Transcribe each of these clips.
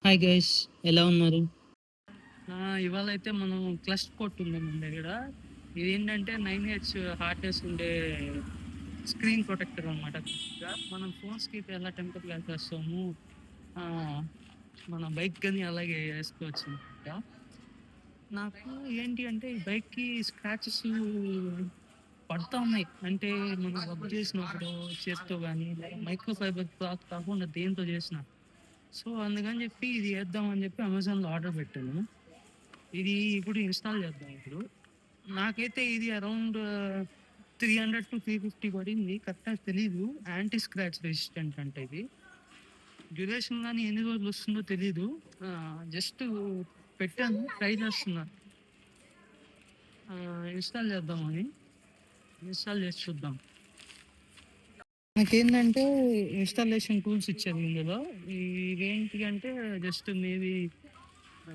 Hi guys, ఎలా ఉన్నారు? ఇవాళైతే మనం క్లస్ట్ కొట్టుంది మన దగ్గర. ఇదేంటంటే 9H హార్డ్నెస్ ఉండే స్క్రీన్ ప్రొటెక్టర్ అనమాట. మనం ఫోన్స్కి ఎలా టెంపర్ గ్లాస్ వేస్తాము, ఆ, మన బైక్ కానీ అలాగే వేసుకోవచ్చు అనమాట. నాకు ఏంటి అంటే ఈ బైక్కి స్క్రాచెస్ పడతా ఉన్నాయి. అంటే మనం రబ్ చేసినప్పుడు చేత్తో కానీ మైక్రో ఫైబర్ క్లాత్ కాకుండా దేంతో చేసిన. సో అందుకని చెప్పి ఇది వేద్దాం అని చెప్పి అమెజాన్లో ఆర్డర్ పెట్టాను. ఇది ఇప్పుడు ఇన్‌స్టాల్ చేద్దాం ఇప్పుడు. నాకైతే ఇది అరౌండ్ 300-350 పడింది. కరెక్ట్‌గా తెలీదు. యాంటీ స్క్రాచ్ రెసిస్టెంట్ అంట ఇది. డ్యూరేషన్ గాని ఎన్ని రోజులొస్తుందో తెలీదు. జస్ట్ పెట్టాను. ట్రై చేస్తున్నా. ఇన్‌స్టాల్ చేద్దామని. ఇన్‌స్టాల్ చేసి చూద్దాం. నాకేందంటే ఇన్‌స్టాలేషన్ టూల్స్ ఇచ్చారు ఇందులో. ఇవేంటి అంటే జస్ట్ మేబీ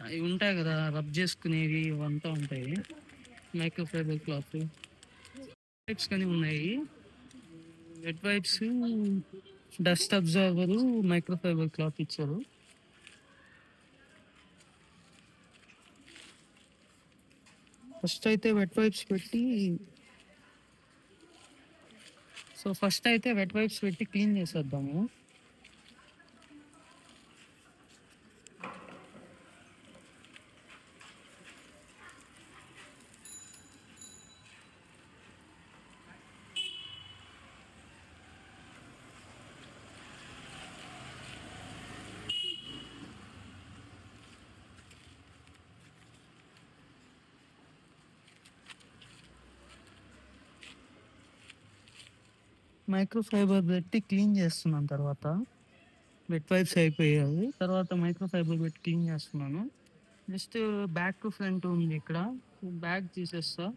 ఇవి ఉంటాయి కదా! రబ్ చేసుకునేవి ఇవంతా ఉంటాయి. Micro fibre cloth. వైప్స్ కానీ ఉన్నాయి. Wet wipes, dust absorber, microfibre cloth ఇచ్చారు. ఫస్ట్ అయితే వెట్ వైప్స్ పెట్టి క్లీన్ చేసేద్దాము. మైక్రో ఫైబర్ పెట్టి క్లీన్ చేస్తున్నాను. తర్వాత వెట్ వైప్స్ అయిపోయాయి. తర్వాత మైక్రో ఫైబర్ పెట్టి క్లీన్ చేస్తున్నాను. జస్ట్ బ్యాక్ టు ఫ్రంట్ ఉంది ఇక్కడ. బ్యాక్ తీసేస్తా.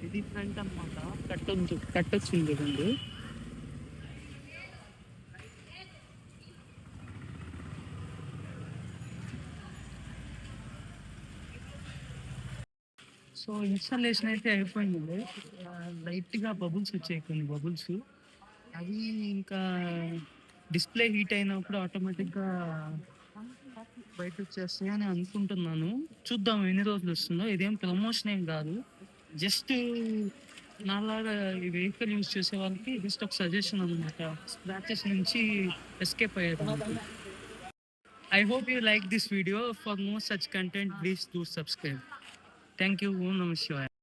ఇది ఫ్రంట్ అన్నమాట. కట్టొచ్చింది రెండు. సో ఇన్‌స్టాలేషన్ అయితే అయిపోయింది. లైట్‌గా బబుల్స్ వచ్చాయి, కొన్ని బబుల్స్. అవి ఇంకా డిస్‌ప్లే హీట్ అయినప్పుడు ఆటోమేటిక్‌గా బయటొచ్చేస్తాయి అని అనుకుంటున్నాను. చూద్దాం ఎన్ని రోజులొస్తుందో. ఇదేం ప్రమోషన్ ఏం గాదు. జస్ట్ నాలాగా ఈ వెహికల్ యూజ్ చేసే వాళ్ళకి జస్ట్ ఒక సజెషన్ అనమాట. స్క్రాచెస్ నుంచి ఎస్కేప్ అయ్యేదానికి. I hope you like this video. For more such content, please do subscribe. Thank you. Om Namah Shivaya.